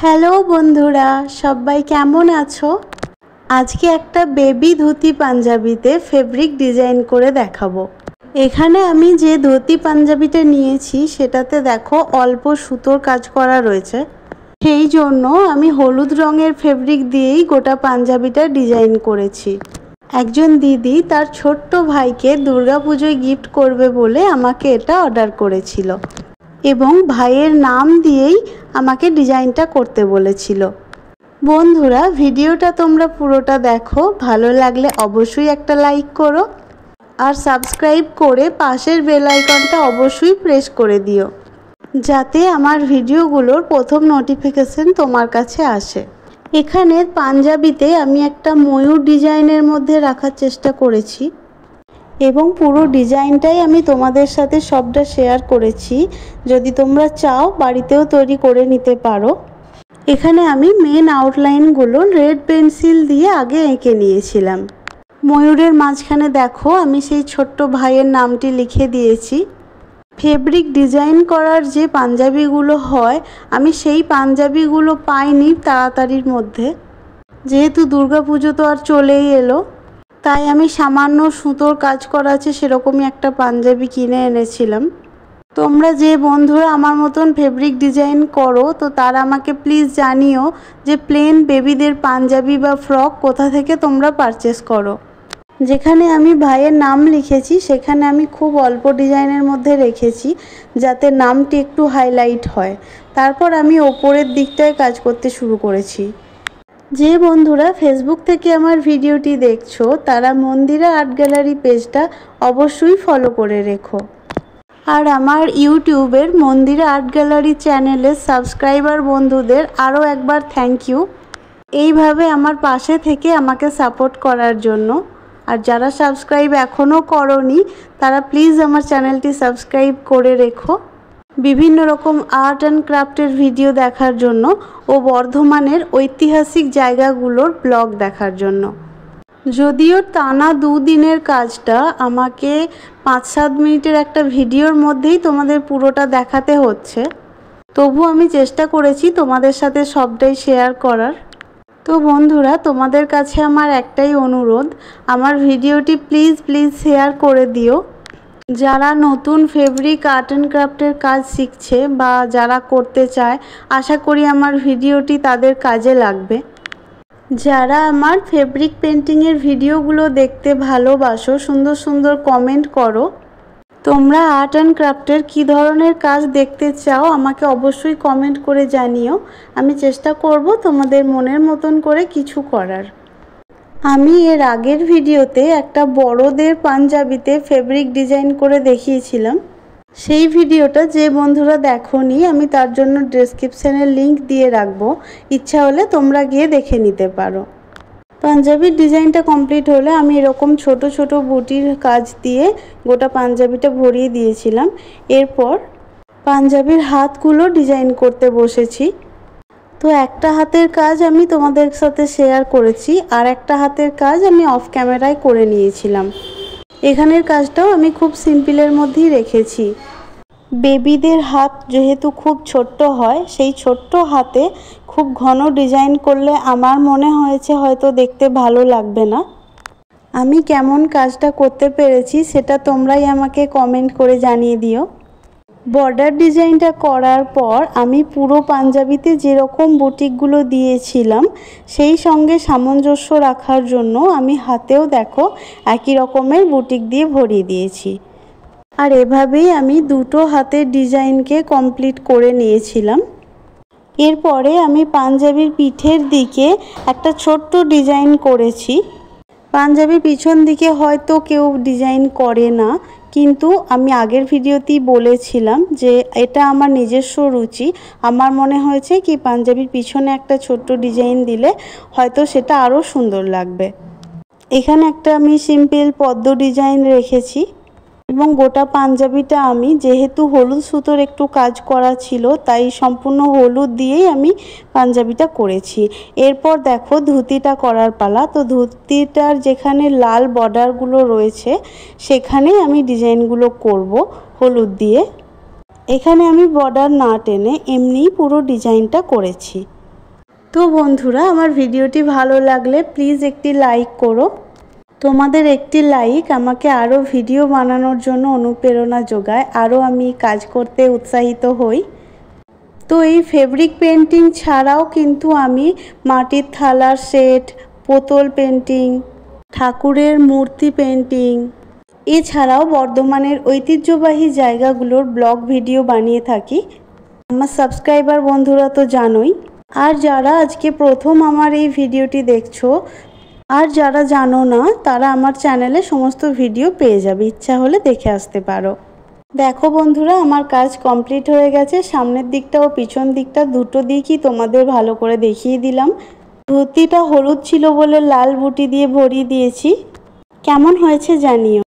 Hello বন্ধুরা, সবাই কেমন আছো? আজকে একটা বেবি ধুতি পাঞ্জাবিতে ফেব্রিক ডিজাইন করে দেখাবো। এখানে আমি যে ধুতি পাঞ্জাবিটা নিয়েছি সেটাতে দেখো অল্প সুতোর কাজ করা রয়েছে, সেই জন্য আমি হলুদ রঙের ফেব্রিক দিয়েই গোটা পাঞ্জাবিটা ডিজাইন করেছি। একজন দিদি তার ছোট্ট ভাইকে দুর্গাপুজোয় গিফট করবে বলে আমাকে এটা অর্ডার করেছিল এবং ভাইয়ের নাম দিয়েই আমাকে ডিজাইনটা করতে বলেছিল। বন্ধুরা, ভিডিওটা তোমরা পুরোটা দেখো, ভালো লাগলে অবশ্যই একটা লাইক করো আর সাবস্ক্রাইব করে পাশের বেল আইকনটা অবশ্যই প্রেস করে দিও, যাতে আমার ভিডিওগুলোর প্রথম নোটিফিকেশন তোমার কাছে আসে। এখানে পাঞ্জাবিতে আমি একটা ময়ূর ডিজাইনের মধ্যে রাখার চেষ্টা করেছি এবং পুরো ডিজাইনটাই আমি তোমাদের সাথে সবটা শেয়ার করেছি। যদি তোমরা চাও বাড়িতেও তৈরি করে নিতে পারো। এখানে আমি মেন আউটলাইনগুলো রেড পেন্সিল দিয়ে আগে এঁকে নিয়েছিলাম। ময়ূরের মাঝখানে দেখো আমি সেই ছোট্ট ভাইয়ের নামটি লিখে দিয়েছি। ফেব্রিক ডিজাইন করার যে পাঞ্জাবিগুলো হয়, আমি সেই পাঞ্জাবিগুলো পাইনি তাড়াতাড়ির মধ্যে, যেহেতু দুর্গাপুজো তো আর চলেই এলো, তাই আমি সামান্য সুতোর কাজ করা আছে সেরকমই একটা পাঞ্জাবি কিনে এনেছিলাম। তোমরা যে বন্ধুরা আমার মতন ফেব্রিক ডিজাইন করো, তো তারা আমাকে প্লিজ জানিও যে প্লেন বেবিদের পাঞ্জাবি বা ফ্রক কোথা থেকে তোমরা পারচেস করো। যেখানে আমি ভাইয়ের নাম লিখেছি সেখানে আমি খুব অল্প ডিজাইনের মধ্যে রেখেছি, যাতে নামটি একটু হাইলাইট হয়। তারপর আমি ওপরের দিকটায় কাজ করতে শুরু করেছি। যে বন্ধুরা ফেসবুক থেকে আমার ভিডিওটি দেখছো, তারা মন্দিরা আর্ট গ্যালারি পেজটা অবশ্যই ফলো করে রেখো। আর আমার ইউটিউবের মন্দিরা আর্ট গ্যালারি চ্যানেলের সাবস্ক্রাইবার বন্ধুদের আরও একবার থ্যাংক ইউ, এইভাবে আমার পাশে থেকে আমাকে সাপোর্ট করার জন্য। আর যারা সাবস্ক্রাইব এখনও করোনি, তারা প্লিজ আমার চ্যানেলটি সাবস্ক্রাইব করে রেখো বিভিন্ন রকম আর্ট অ্যান্ড ক্রাফটের ভিডিও দেখার জন্য ও বর্ধমানের ঐতিহাসিক জায়গাগুলোর ব্লগ দেখার জন্য। যদিও টানা 2 দিনের কাজটা আমাকে 5-7 মিনিটের একটা ভিডিওর মধ্যেই তোমাদের পুরোটা দেখাতে হচ্ছে, তবু আমি চেষ্টা করেছি তোমাদের সাথে সবটাই শেয়ার করার। তো বন্ধুরা, তোমাদের কাছে আমার একটাই অনুরোধ, আমার ভিডিওটি প্লিজ শেয়ার করে দিও। যারা নতুন ফেব্রিক আর্ট অ্যান্ড ক্রাফটের কাজ শিখছে বা যারা করতে চায়, আশা করি আমার ভিডিওটি তাদের কাজে লাগবে। যারা আমার ফেব্রিক পেন্টিংয়ের ভিডিওগুলো দেখতে ভালোবাসো, সুন্দর সুন্দর কমেন্ট করো। তোমরা আর্ট অ্যান্ড ক্রাফটের কী ধরনের কাজ দেখতে চাও আমাকে অবশ্যই কমেন্ট করে জানিও। আমি চেষ্টা করব তোমাদের মনের মতন করে কিছু করার। আমি এর আগের ভিডিওতে একটা বড়দের পাঞ্জাবিতে ফেব্রিক ডিজাইন করে দেখিয়েছিলাম। সেই ভিডিওটা যে বন্ধুরা দেখোনি, আমি তার জন্য ডেসক্রিপশানে লিংক দিয়ে রাখবো, ইচ্ছা হলে তোমরা গিয়ে দেখে নিতে পারো। পাঞ্জাবির ডিজাইনটা কমপ্লিট হলে আমি এরকম ছোট ছোট বুটির কাজ দিয়ে গোটা পাঞ্জাবিটা ভরিয়ে দিয়েছিলাম। এরপর পাঞ্জাবির হাতগুলো ডিজাইন করতে বসেছি। তো একটা হাতের কাজ আমি তোমাদের সাথে শেয়ার করেছি, আর একটা হাতের কাজ আমি অফ ক্যামেরায় করে নিয়েছিলাম। এখানের কাজটাও আমি খুব সিম্পলের মধ্যেই রেখেছি। বেবিদের হাত যেহেতু খুব ছোট্ট হয়, সেই ছোট্ট হাতে খুব ঘন ডিজাইন করলে আমার মনে হয়েছে হয়তো দেখতে ভালো লাগবে না। আমি কেমন কাজটা করতে পেরেছি সেটা তোমরাই আমাকে কমেন্ট করে জানিয়ে দিও। বর্ডার ডিজাইনটা করার পর আমি পুরো পাঞ্জাবিতে যেরকম বুটিকগুলো দিয়েছিলাম সেই সঙ্গে সামঞ্জস্য রাখার জন্য আমি হাতেও দেখো একই রকমের বুটিক দিয়ে ভরিয়ে দিয়েছি। আর এভাবেই আমি দুটো হাতের ডিজাইনকে কমপ্লিট করে নিয়েছিলাম। এরপরে আমি পাঞ্জাবির পিঠের দিকে একটা ছোট্ট ডিজাইন করেছি। পাঞ্জাবির পিছন দিকে হয়তো কেউ ডিজাইন করে না, কিন্তু আমি আগের ভিডিওতেই বলেছিলাম যে এটা আমার নিজস্ব রুচি। আমার মনে হয়েছে কি পাঞ্জাবির পিছনে একটা ছোট্ট ডিজাইন দিলে হয়তো সেটা আরও সুন্দর লাগবে। এখানে একটা আমি সিম্পল পদ্ম ডিজাইন রেখেছি এবং গোটা পাঞ্জাবিটা আমি, যেহেতু হলুদ সুতোর একটু কাজ করা ছিল, তাই সম্পূর্ণ হলুদ দিয়েই আমি পাঞ্জাবিটা করেছি। এরপর দেখো ধুতিটা করার পালা। তো ধুতিটার যেখানে লাল বর্ডারগুলো রয়েছে সেখানে আমি ডিজাইনগুলো করব হলুদ দিয়ে। এখানে আমি বর্ডার না টেনে এমনিই পুরো ডিজাইনটা করেছি। তো বন্ধুরা, আমার ভিডিওটি ভালো লাগলে প্লিজ একটি লাইক করো। তোমাদের একটি লাইক আমাকে আরও ভিডিও বানানোর জন্য অনুপ্রেরণা যোগায়, আরও আমি কাজ করতে উৎসাহিত হই। তো এই ফেব্রিক পেন্টিং ছাড়াও কিন্তু আমি মাটির থালার সেট, বোতল পেন্টিং, ঠাকুরের মূর্তি পেন্টিং, এছাড়াও বর্ধমানের ঐতিহ্যবাহী জায়গাগুলোর ব্লগ ভিডিও বানিয়ে থাকি। আমার সাবস্ক্রাইবার বন্ধুরা তো জানোই। আর যারা আজকে প্রথম আমার এই ভিডিওটি দেখছো, আর যারা জানো না, তারা আমার চ্যানেলে সমস্ত ভিডিও পেয়ে যাবে, ইচ্ছা হলে দেখে আসতে পারো। দেখো বন্ধুরা, আমার কাজ কমপ্লিট হয়ে গেছে। সামনের দিকটা ও পিছন দিকটা দুটো দিকই তোমাদের ভালো করে দেখিয়ে দিলাম। ধুতিটা হলুদ ছিল বলে লাল বুটি দিয়ে ভরিয়ে দিয়েছি। কেমন হয়েছে জানিও।